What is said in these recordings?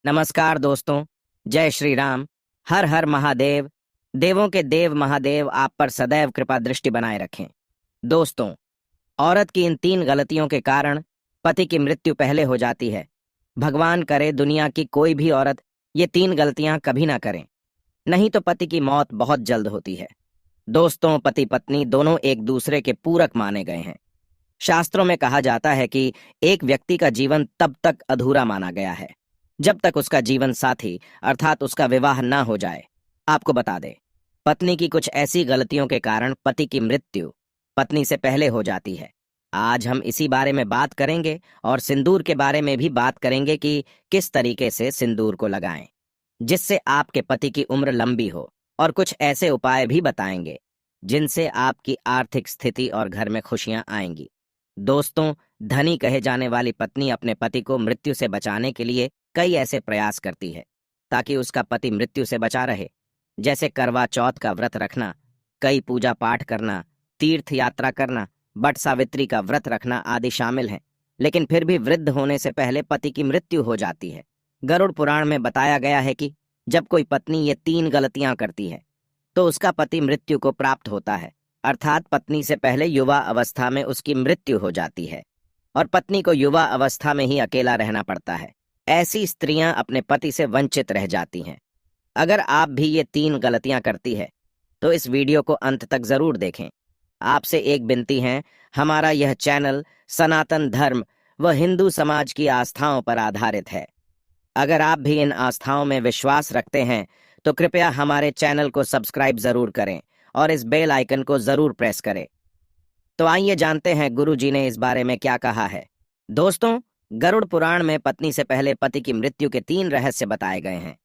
नमस्कार दोस्तों। जय श्री राम। हर हर महादेव। देवों के देव महादेव आप पर सदैव कृपा दृष्टि बनाए रखें। दोस्तों, औरत की इन 3 गलतियों के कारण पति की मृत्यु पहले हो जाती है। भगवान करे दुनिया की कोई भी औरत ये 3 गलतियां कभी ना करें, नहीं तो पति की मौत बहुत जल्द होती है। दोस्तों, पति पत्नी दोनों एक दूसरे के पूरक माने गए हैं। शास्त्रों में कहा जाता है कि एक व्यक्ति का जीवन तब तक अधूरा माना गया है जब तक उसका जीवन साथी अर्थात उसका विवाह ना हो जाए। आपको बता दें, पत्नी की कुछ ऐसी गलतियों के कारण पति की मृत्यु पत्नी से पहले हो जाती है। आज हम इसी बारे में बात करेंगे और सिंदूर के बारे में भी बात करेंगे कि किस तरीके से सिंदूर को लगाएं जिससे आपके पति की उम्र लंबी हो, और कुछ ऐसे उपाय भी बताएंगे जिनसे आपकी आर्थिक स्थिति और घर में खुशियां आएंगी। दोस्तों, धनी कहे जाने वाली पत्नी अपने पति को मृत्यु से बचाने के लिए कई ऐसे प्रयास करती है ताकि उसका पति मृत्यु से बचा रहे। जैसे करवा चौथ का व्रत रखना, कई पूजा पाठ करना, तीर्थ यात्रा करना, बट सावित्री का व्रत रखना आदि शामिल हैं। लेकिन फिर भी वृद्ध होने से पहले पति की मृत्यु हो जाती है। गरुड़ पुराण में बताया गया है कि जब कोई पत्नी ये 3 गलतियां करती है तो उसका पति मृत्यु को प्राप्त होता है, अर्थात पत्नी से पहले युवा अवस्था में उसकी मृत्यु हो जाती है और पत्नी को युवा अवस्था में ही अकेला रहना पड़ता है। ऐसी स्त्रियां अपने पति से वंचित रह जाती हैं। अगर आप भी ये 3 गलतियां करती है तो इस वीडियो को अंत तक जरूर देखें। आपसे एक विनती है, हमारा यह चैनल सनातन धर्म व हिंदू समाज की आस्थाओं पर आधारित है। अगर आप भी इन आस्थाओं में विश्वास रखते हैं तो कृपया हमारे चैनल को सब्सक्राइब जरूर करें और इस बेल आइकन को जरूर प्रेस करें। तो आइए जानते हैं गुरु जी ने इस बारे में क्या कहा है। दोस्तों, गरुड़ पुराण में पत्नी से पहले पति की मृत्यु के 3 रहस्य बताए गए हैं।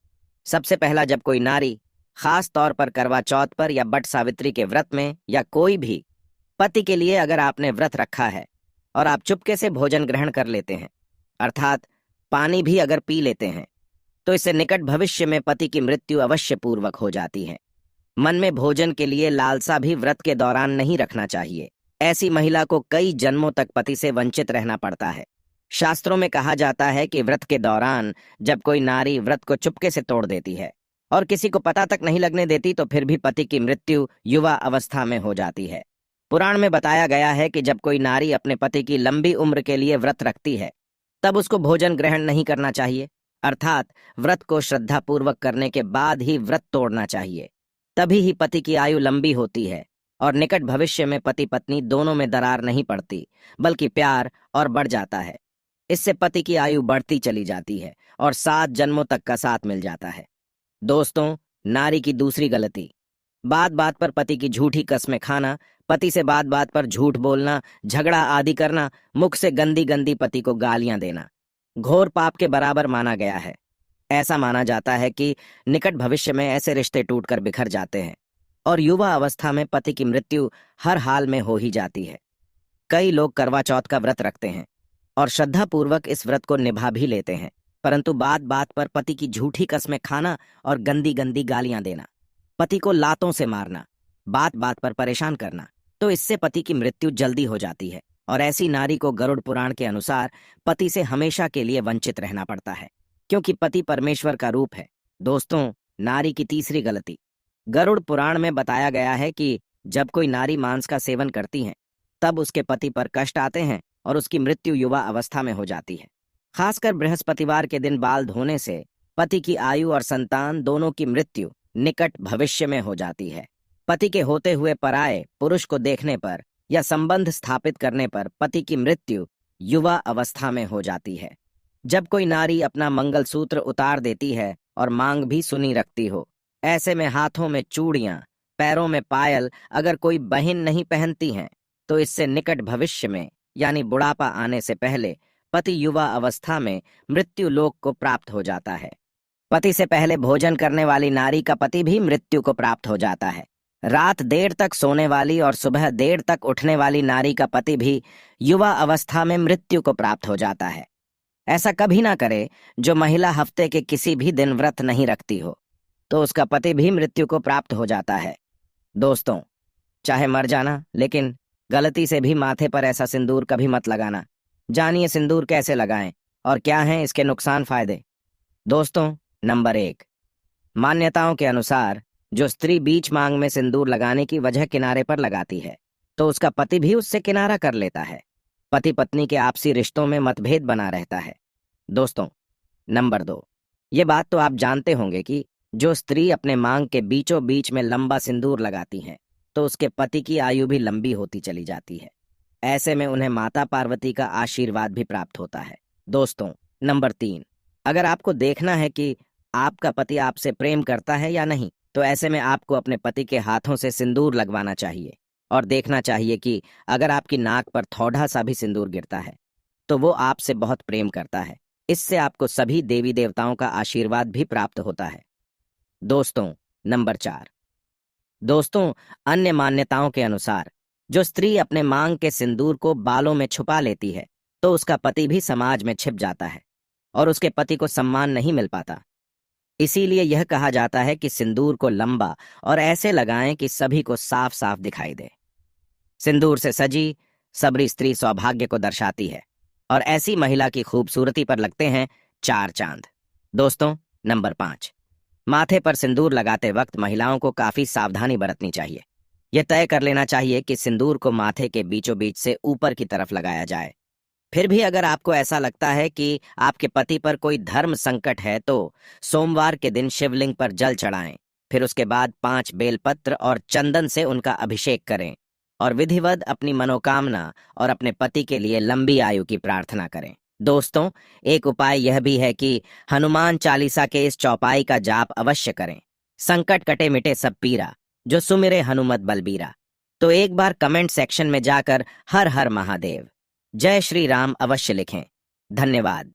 सबसे पहला, जब कोई नारी खास तौर पर करवा चौथ पर या बट सावित्री के व्रत में या कोई भी पति के लिए अगर आपने व्रत रखा है और आप चुपके से भोजन ग्रहण कर लेते हैं, अर्थात पानी भी अगर पी लेते हैं, तो इससे निकट भविष्य में पति की मृत्यु अवश्य पूर्वक हो जाती है। मन में भोजन के लिए लालसा भी व्रत के दौरान नहीं रखना चाहिए। ऐसी महिला को कई जन्मों तक पति से वंचित रहना पड़ता है। शास्त्रों में कहा जाता है कि व्रत के दौरान जब कोई नारी व्रत को चुपके से तोड़ देती है और किसी को पता तक नहीं लगने देती तो फिर भी पति की मृत्यु युवा अवस्था में हो जाती है। पुराण में बताया गया है कि जब कोई नारी अपने पति की लंबी उम्र के लिए व्रत रखती है तब उसको भोजन ग्रहण नहीं करना चाहिए, अर्थात व्रत को श्रद्धापूर्वक करने के बाद ही व्रत तोड़ना चाहिए। तभी ही पति की आयु लंबी होती है और निकट भविष्य में पति पत्नी दोनों में दरार नहीं पड़ती बल्कि प्यार और बढ़ जाता है। इससे पति की आयु बढ़ती चली जाती है और 7 जन्मों तक का साथ मिल जाता है। दोस्तों, नारी की दूसरी गलती, बात बात पर पति की झूठी कस्में खाना, पति से बात बात पर झूठ बोलना, झगड़ा आदि करना, मुख से गंदी गंदी पति को गालियां देना घोर पाप के बराबर माना गया है। ऐसा माना जाता है कि निकट भविष्य में ऐसे रिश्ते टूटकर बिखर जाते हैं और युवा अवस्था में पति की मृत्यु हर हाल में हो ही जाती है। कई लोग करवा चौथ का व्रत रखते हैं और श्रद्धापूर्वक इस व्रत को निभा भी लेते हैं, परंतु बात बात पर पति की झूठी कस्में खाना और गंदी गंदी गालियां देना, पति को लातों से मारना, बात बात पर परेशान करना, तो इससे पति की मृत्यु जल्दी हो जाती है और ऐसी नारी को गरुड़ पुराण के अनुसार पति से हमेशा के लिए वंचित रहना पड़ता है, क्योंकि पति परमेश्वर का रूप है। दोस्तों, नारी की तीसरी गलती, गरुड़ पुराण में बताया गया है कि जब कोई नारी मांस का सेवन करती है तब उसके पति पर कष्ट आते हैं और उसकी मृत्यु युवा अवस्था में हो जाती है। खासकर बृहस्पतिवार के दिन बाल धोने से पति की आयु और संतान दोनों की मृत्यु निकट भविष्य में हो जाती है। पति के होते हुए पराये पुरुष को देखने पर या संबंध स्थापित करने पर पति की मृत्यु युवा अवस्था में हो जाती है। जब कोई नारी अपना मंगलसूत्र उतार देती है और मांग भी सुनी रखती हो, ऐसे में हाथों में चूड़ियां, पैरों में पायल अगर कोई बहन नहीं पहनती हैं, तो इससे निकट भविष्य में यानी बुढ़ापा आने से पहले पति युवा अवस्था में मृत्यु लोक को प्राप्त हो जाता है। पति से पहले भोजन करने वाली नारी का पति भी मृत्यु को प्राप्त हो जाता है। रात देर तक सोने वाली और सुबह देर तक उठने वाली नारी का पति भी युवा अवस्था में मृत्यु को प्राप्त हो जाता है। ऐसा कभी ना करे जो महिला हफ्ते के किसी भी दिन व्रत नहीं रखती हो, तो उसका पति भी मृत्यु को प्राप्त हो जाता है। दोस्तों, चाहे मर जाना, लेकिन गलती से भी माथे पर ऐसा सिंदूर कभी मत लगाना। जानिए सिंदूर कैसे लगाएं और क्या हैं इसके नुकसान फायदे। दोस्तों, नंबर 1, मान्यताओं के अनुसार जो स्त्री बीच मांग में सिंदूर लगाने की वजह किनारे पर लगाती है, तो उसका पति भी उससे किनारा कर लेता है। पति पत्नी के आपसी रिश्तों में मतभेद बना रहता है। दोस्तों, नंबर 2, ये बात तो आप जानते होंगे कि जो स्त्री अपने मांग के बीचों बीच में लंबा सिंदूर लगाती है, तो उसके पति की आयु भी लंबी होती चली जाती है। ऐसे में उन्हें माता पार्वती का आशीर्वाद भी प्राप्त होता है। दोस्तों, नंबर 3, अगर आपको देखना है कि आपका पति आपसे प्रेम करता है या नहीं, तो ऐसे में आपको अपने पति के हाथों से सिंदूर लगवाना चाहिए और देखना चाहिए कि अगर आपकी नाक पर थोड़ा सा भी सिंदूर गिरता है, तो वो आपसे बहुत प्रेम करता है। इससे आपको सभी देवी देवताओं का आशीर्वाद भी प्राप्त होता है। दोस्तों, नंबर 4, दोस्तों, अन्य मान्यताओं के अनुसार जो स्त्री अपने मांग के सिंदूर को बालों में छुपा लेती है, तो उसका पति भी समाज में छिप जाता है और उसके पति को सम्मान नहीं मिल पाता। इसीलिए यह कहा जाता है कि सिंदूर को लंबा और ऐसे लगाएं कि सभी को साफ साफ दिखाई दे। सिंदूर से सजी सबरी स्त्री सौभाग्य को दर्शाती है और ऐसी महिला की खूबसूरती पर लगते हैं 4 चांद। दोस्तों, नंबर 5, माथे पर सिंदूर लगाते वक्त महिलाओं को काफी सावधानी बरतनी चाहिए। यह तय कर लेना चाहिए कि सिंदूर को माथे के बीचों बीच से ऊपर की तरफ लगाया जाए। फिर भी अगर आपको ऐसा लगता है कि आपके पति पर कोई धर्म संकट है, तो सोमवार के दिन शिवलिंग पर जल चढ़ाएं, फिर उसके बाद 5 बेलपत्र और चंदन से उनका अभिषेक करें और विधिवत अपनी मनोकामना और अपने पति के लिए लंबी आयु की प्रार्थना करें। दोस्तों, एक उपाय यह भी है कि हनुमान चालीसा के इस चौपाई का जाप अवश्य करें। संकट कटे मिटे सब पीरा, जो सुमिरे हनुमत बलबीरा। तो एक बार कमेंट सेक्शन में जाकर हर हर महादेव, जय श्री राम अवश्य लिखें। धन्यवाद।